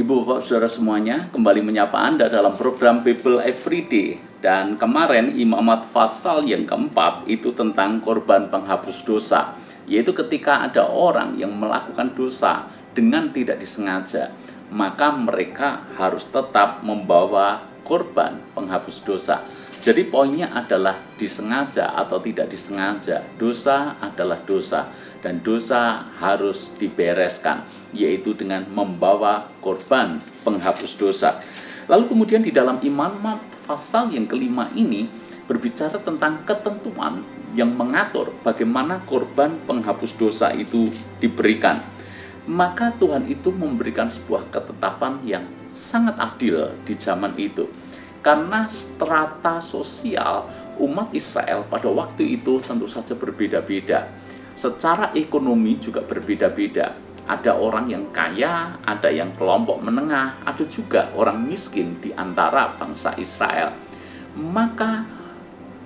Ibu Bapak Saudara semuanya, kembali menyapa Anda dalam program Bible Everyday. Dan kemarin imamat pasal yang keempat itu tentang korban penghapus dosa, yaitu ketika ada orang yang melakukan dosa dengan tidak disengaja, maka mereka harus tetap membawa korban penghapus dosa. Jadi poinnya adalah disengaja atau tidak disengaja, dosa adalah dosa dan dosa harus dibereskan, yaitu dengan membawa korban penghapus dosa. Lalu kemudian di dalam Imamat pasal yang kelima ini berbicara tentang ketentuan yang mengatur bagaimana korban penghapus dosa itu diberikan. Maka Tuhan itu memberikan sebuah ketetapan yang sangat adil di zaman itu. Karena strata sosial umat Israel pada waktu itu tentu saja berbeda-beda. Secara ekonomi juga berbeda-beda. Ada orang yang kaya, ada yang kelompok menengah, ada juga orang miskin di antara bangsa Israel. Maka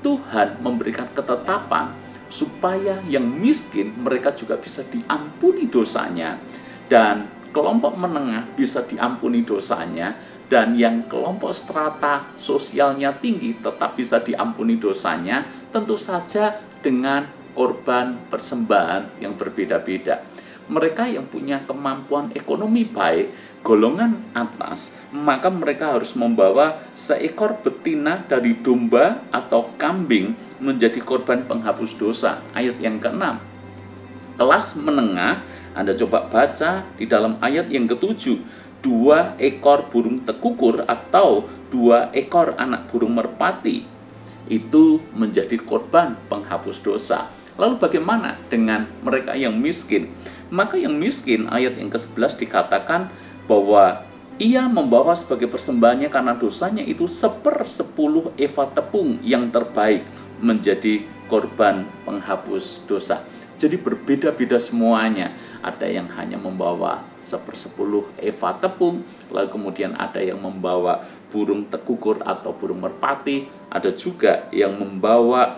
Tuhan memberikan ketetapan supaya yang miskin mereka juga bisa diampuni dosanya, dan kelompok menengah bisa diampuni dosanya, dan yang kelompok strata sosialnya tinggi tetap bisa diampuni dosanya, tentu saja dengan korban persembahan yang berbeda-beda. Mereka yang punya kemampuan ekonomi baik, golongan atas, maka mereka harus membawa seekor betina dari domba atau kambing menjadi korban penghapus dosa. Ayat yang ke-6. Kelas menengah, Anda coba baca di dalam ayat yang ke-7. 2 ekor burung tekukur atau 2 ekor anak burung merpati itu menjadi korban penghapus dosa. Lalu bagaimana dengan mereka yang miskin? Maka yang miskin, ayat yang ke-11 dikatakan bahwa ia membawa sebagai persembahannya karena dosanya itu 1/10 eva tepung yang terbaik menjadi korban penghapus dosa. Jadi berbeda-beda semuanya. Ada yang hanya membawa 1/10 eva tepung, lalu kemudian ada yang membawa burung tekukur atau burung merpati, ada juga yang membawa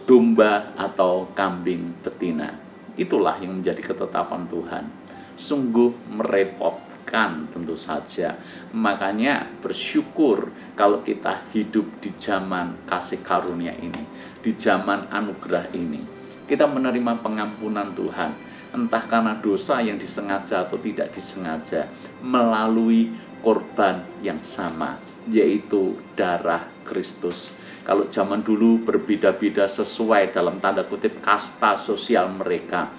domba atau kambing betina. Itulah yang menjadi ketetapan Tuhan. Sungguh merepotkan tentu saja. Makanya bersyukur kalau kita hidup di zaman kasih karunia ini, di zaman anugerah ini. Kita menerima pengampunan Tuhan, entah karena dosa yang disengaja atau tidak disengaja, melalui korban yang sama, yaitu darah Kristus. Kalau zaman dulu berbeda-beda sesuai dalam tanda kutip kasta sosial mereka,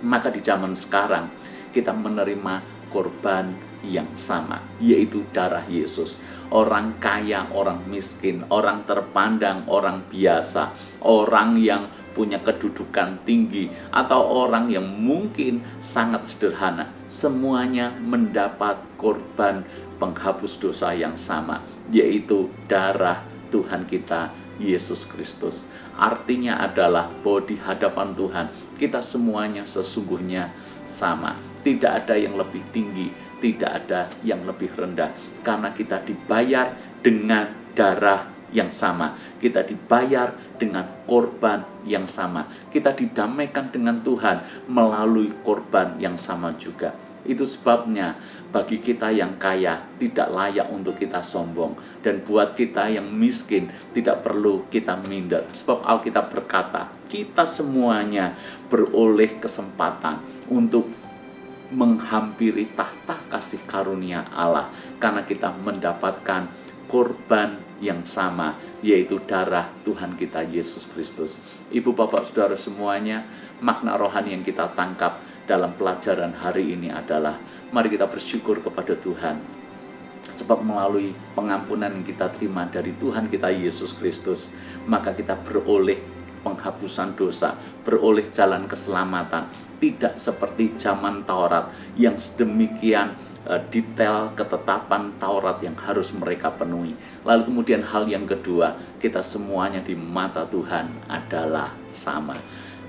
maka di zaman sekarang kita menerima korban yang sama, yaitu darah Yesus. Orang kaya, orang miskin, orang terpandang, orang biasa, orang yang punya kedudukan tinggi, atau orang yang mungkin sangat sederhana, semuanya mendapat korban penghapus dosa yang sama, yaitu darah Tuhan kita Yesus Kristus. Artinya adalah bahwa di hadapan Tuhan kita semuanya sesungguhnya sama. Tidak ada yang lebih tinggi, tidak ada yang lebih rendah, karena kita dibayar dengan darah yang sama, kita dibayar dengan korban yang sama, kita didamaikan dengan Tuhan melalui korban yang sama juga. Itu sebabnya bagi kita yang kaya tidak layak untuk kita sombong, dan buat kita yang miskin tidak perlu kita minder. Sebab Alkitab berkata, kita semuanya beroleh kesempatan untuk menghampiri tahta kasih karunia Allah, karena kita mendapatkan korban yang sama, yaitu darah Tuhan kita Yesus Kristus. Ibu bapak saudara semuanya, makna rohani yang kita tangkap dalam pelajaran hari ini adalah, mari kita bersyukur kepada Tuhan, sebab melalui pengampunan yang kita terima dari Tuhan kita Yesus Kristus, maka kita beroleh penghapusan dosa, beroleh jalan keselamatan. Tidak seperti zaman Taurat yang sedemikian detail ketetapan Taurat yang harus mereka penuhi. Lalu kemudian hal yang kedua, kita semuanya di mata Tuhan adalah sama.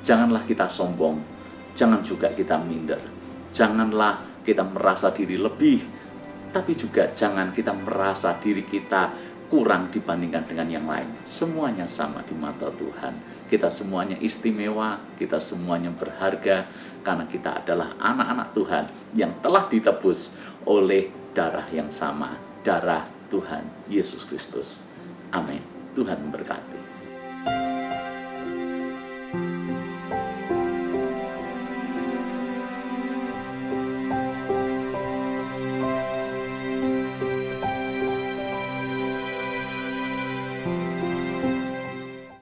Janganlah kita sombong, jangan juga kita minder, janganlah kita merasa diri lebih, tapi juga jangan kita merasa diri kita kurang dibandingkan dengan yang lain. Semuanya sama di mata Tuhan. Kita semuanya istimewa, kita semuanya berharga, karena kita adalah anak-anak Tuhan yang telah ditebus oleh darah yang sama, darah Tuhan Yesus Kristus. Amin. Tuhan memberkati.